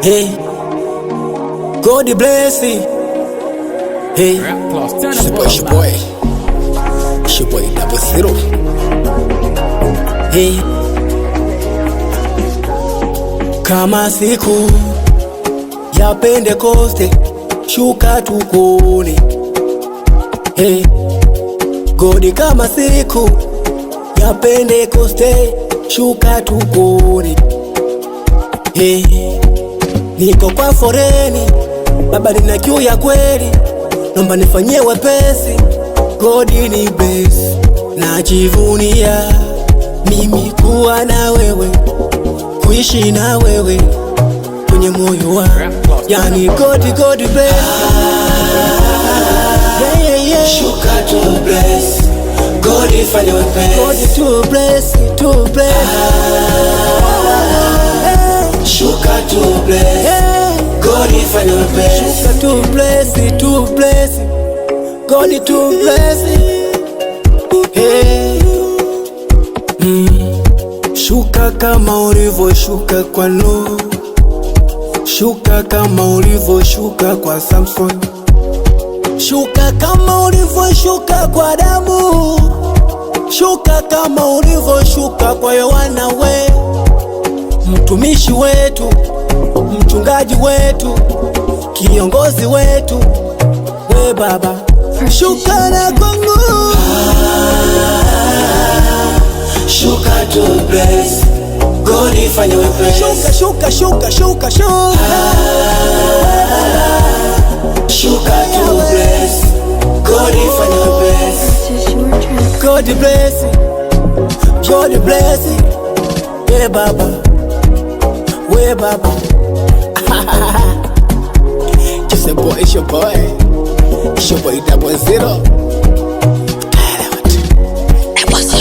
Hey, God bless you. Hey, it's your boy, Double Zero. Hey, kama siku ya Pentekoste, shuka tukone. Hey, God, kama siku ya Pentekoste, shuka tukone. Hey, niko kwa foreni, Baba nina kiu ya kweli, naomba nifanyie wepesi. God ni best, najivunia mimi kuwa na wewe, kuishi na wewe kwenye moyo wangu. Yani God bless. Yeah. Shuka to bless, God ifanye wepesi. God to bless. Shuka to bless, God ifanye wepesi. Shuka to bless. God to bless. Hey. Shuka kama ulivyoshuka kwa Nuhu, shuka kama ulivyoshuka kwa Samson, shuka kama ulivyoshuka kwa Adamu, shuka kama ulivyoshuka kwa Yohana, we mtumishi wetu, mchungaji wetu, kiongozi wetu, we Baba, shuka na kwangu. Shuka to bless, God ifanye wepesi. Shuka. Shuka to bless, God ifanye wepesi. God bless. Yeah Baba, we Baba. Just a boy, it's your boy Double Zero.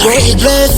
God bless.